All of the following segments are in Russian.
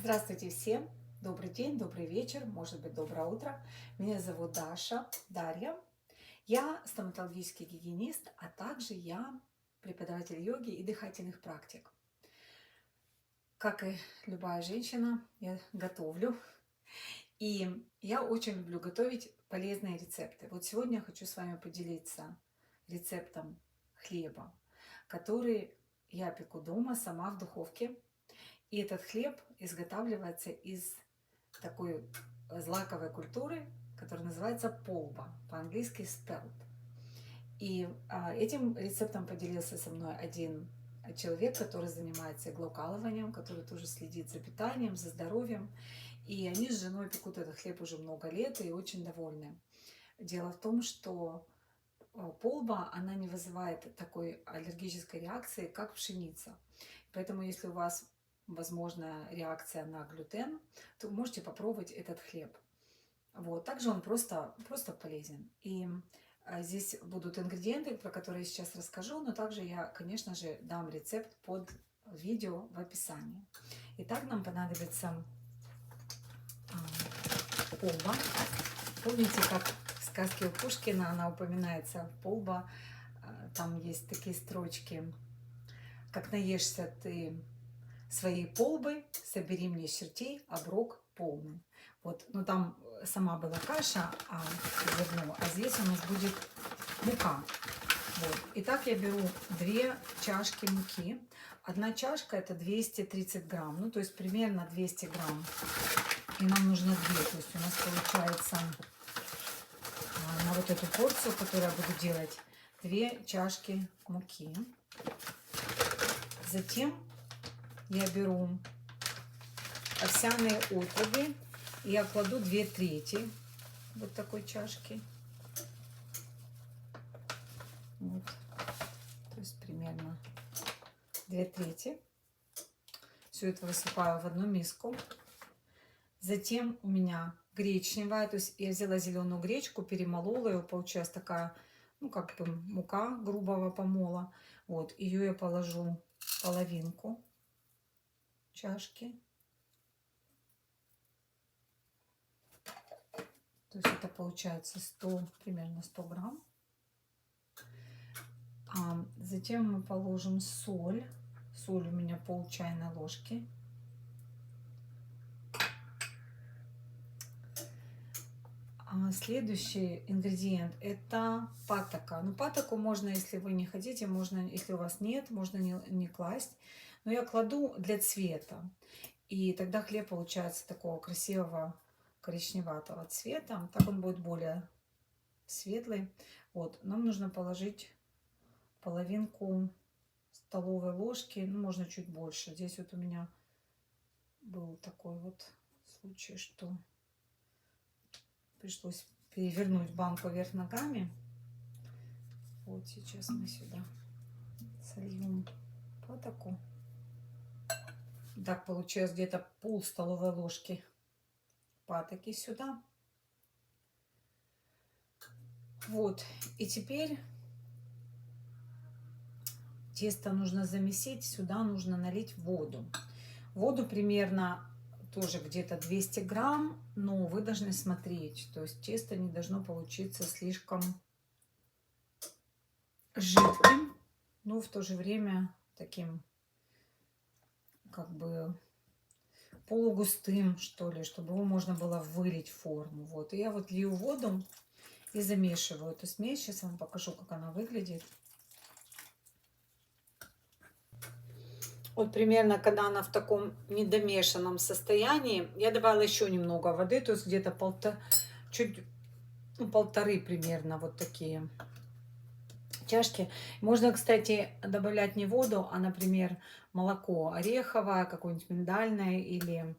Здравствуйте всем! Добрый день, добрый вечер, может быть, доброе утро. Меня зовут Дарья. Я стоматологический гигиенист, а также я преподаватель йоги и дыхательных практик. Как и любая женщина, я готовлю. И я очень люблю готовить полезные рецепты. Вот сегодня я хочу с вами поделиться рецептом хлеба, который я пеку дома сама в духовке. И этот хлеб изготавливается из такой злаковой культуры, которая называется полба, по-английски spelt. И этим рецептом поделился со мной один человек, который занимается иглоукалыванием, который тоже следит за питанием, за здоровьем. И они с женой пекут этот хлеб уже много лет и очень довольны. Дело в том, что полба, она не вызывает такой аллергической реакции, как пшеница. Поэтому, если у вас возможна реакция на глютен, то вы можете попробовать этот хлеб. Вот. Также он просто полезен. И здесь будут ингредиенты, про которые я сейчас расскажу, но также я, конечно же, дам рецепт под видео в описании. Итак, нам понадобится полба. Помните, как в сказке у Пушкина она упоминается, полба, там есть такие строчки: «Как наешься ты своей полбы, собери мне чертей оброк полный». Вот, но там сама была каша, зерно, а здесь у нас будет мука. Вот. Итак, я беру 2 чашки муки. Одна чашка это 230 грамм, ну то есть примерно 200 грамм. И нам нужно 2, то есть у нас получается на вот эту порцию, которую я буду делать, 2 чашки муки. Затем я беру овсяные отруби, и я кладу 2/3 вот такой чашки. Вот. То есть примерно 2/3. Все это высыпаю в одну миску. Затем у меня гречневая, то есть я взяла зеленую гречку, перемолола ее, получилась такая, ну как бы мука грубого помола. Вот, ее я положу половинку чашки. То есть это получается примерно 100 грамм. Затем мы положим соль. Соль у меня пол чайной ложки. Следующий ингредиент это паттака. Ну, паттаку можно, если вы не хотите, можно, если у вас нет, можно не класть. Но я кладу для цвета. И тогда хлеб получается такого красивого коричневатого цвета. Так он будет более светлый. Вот, нам нужно положить половинку столовой ложки, ну, можно чуть больше. Здесь вот у меня был такой вот случай, что пришлось перевернуть банку вверх ногами. Вот сейчас мы сюда сольем паттаку. Так получилось где-то пол столовой ложки паттаки сюда. Вот, и теперь тесто нужно замесить, сюда нужно налить воду. Воду примерно тоже где-то 200 грамм, но вы должны смотреть, то есть тесто не должно получиться слишком жидким, но в то же время таким как бы полугустым, что ли, чтобы его можно было вылить в форму. Вот, и я вот лью воду и замешиваю эту смесь. Сейчас вам покажу, как она выглядит. Вот примерно, когда она в таком недомешанном состоянии, я добавила еще немного воды, то есть где-то полторы примерно вот такие чашки. Можно, кстати, добавлять не воду, а, например, молоко ореховое, какое-нибудь миндальное или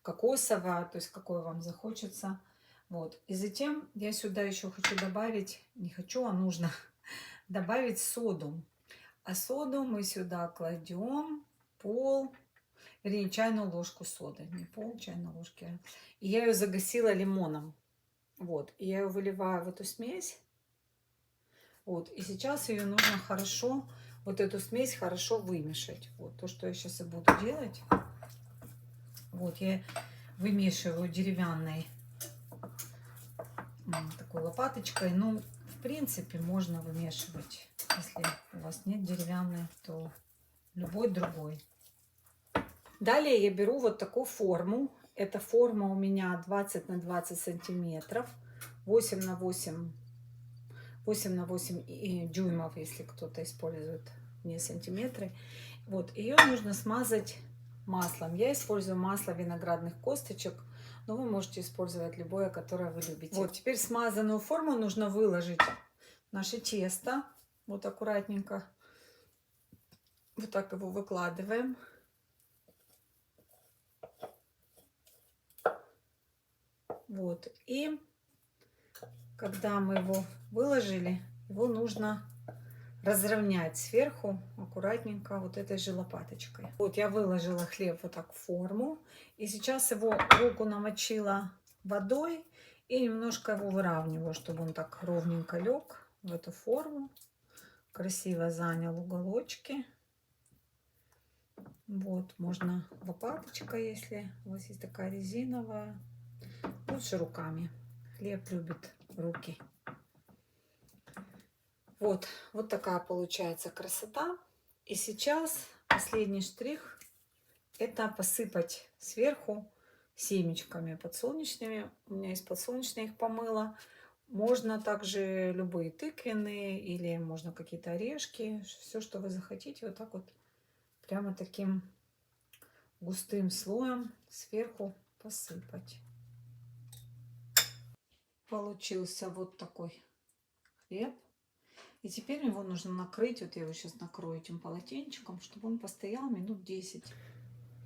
кокосовое, то есть какое вам захочется. Вот. И затем я сюда еще хочу добавить, не хочу, а нужно добавить соду. А соду мы сюда кладем вернее, чайную ложку соды, не пол чайной ложки. И я ее загасила лимоном. Вот, и я ее выливаю в эту смесь. Вот, и сейчас ее нужно хорошо, вот эту смесь хорошо вымешать. Вот то, что я сейчас и буду делать. Вот я вымешиваю деревянной такой лопаточкой. Ну, в принципе, можно вымешивать. Если у вас нет деревянной, то любой другой. Далее я беру вот такую форму. Эта форма у меня 20 на 20 сантиметров, 8 на 8, 8 на 8 дюймов, если кто-то использует не сантиметры. Вот, ее нужно смазать маслом. Я использую масло виноградных косточек, но вы можете использовать любое, которое вы любите. Вот, теперь смазанную форму нужно выложить наше тесто. Вот аккуратненько. Вот так его выкладываем. Вот, и когда мы его выложили, его нужно разровнять сверху аккуратненько вот этой же лопаточкой. Вот я выложила хлеб вот так в форму. И сейчас его руку намочила водой и немножко его выравниваю, чтобы он так ровненько лег в эту форму. Красиво занял уголочки. Вот, можно лопаточкой, если у вас есть такая резиновая. Лучше руками. Хлеб любит руки. Вот, вот такая получается красота. И сейчас последний штрих — это посыпать сверху семечками подсолнечными. У меня есть подсолнечные, их помыла. Можно также любые тыквенные или можно какие-то орешки. Все, что вы захотите, вот так вот прямо таким густым слоем сверху посыпать. Получился вот такой хлеб. И теперь его нужно накрыть. Вот я его сейчас накрою этим полотенчиком, чтобы он постоял минут 10.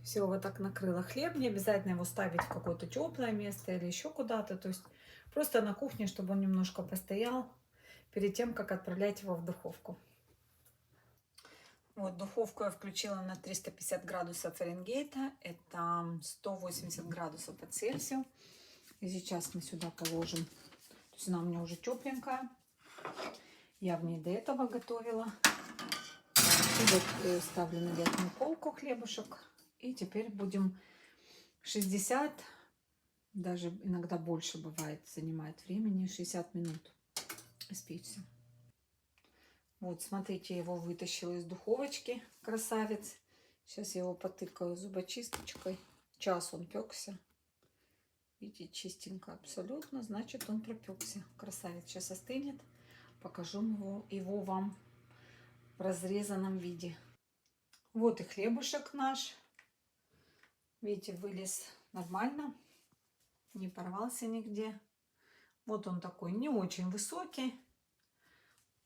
Все, вот так накрыла хлеб. Не обязательно его ставить в какое-то теплое место или еще куда-то. То есть просто на кухне, чтобы он немножко постоял перед тем, как отправлять его в духовку. Вот духовку я включила на 350 градусов Фаренгейта. Это 180 градусов по Цельсию. И сейчас мы сюда положим. То есть она у меня уже тепленькая. Я в ней до этого готовила. И вот ставлю на верхнюю полку хлебушек. И теперь будем 60, даже иногда больше бывает, занимает времени, 60 минут испечься. Вот, смотрите, я его вытащила из духовочки, красавец. Сейчас я его потыкаю зубочисточкой. Час он пекся. Видите, чистенько абсолютно, значит он пропекся. Красавец, сейчас остынет. Покажу его вам в разрезанном виде. Вот и хлебушек наш. Видите, вылез нормально. Не порвался нигде. Вот он такой не очень высокий.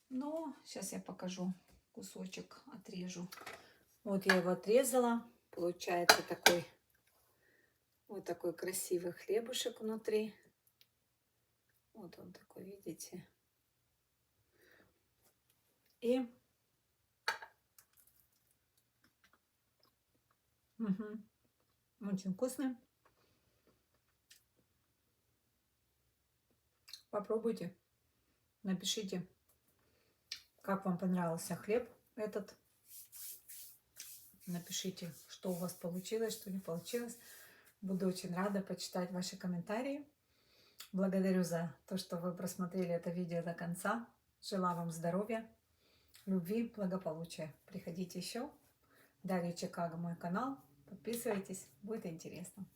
Но сейчас я покажу. Кусочек отрежу. Вот я его отрезала. Получается такой вот такой красивый хлебушек внутри. Вот он такой, видите. И очень вкусный. Попробуйте. Напишите, как вам понравился хлеб этот. Напишите, что у вас получилось, что не получилось. Буду очень рада почитать ваши комментарии. Благодарю за то, что вы просмотрели это видео до конца. Желаю вам здоровья, любви, благополучия. Приходите еще. Дарья Чикаго, мой канал. Подписывайтесь, будет интересно.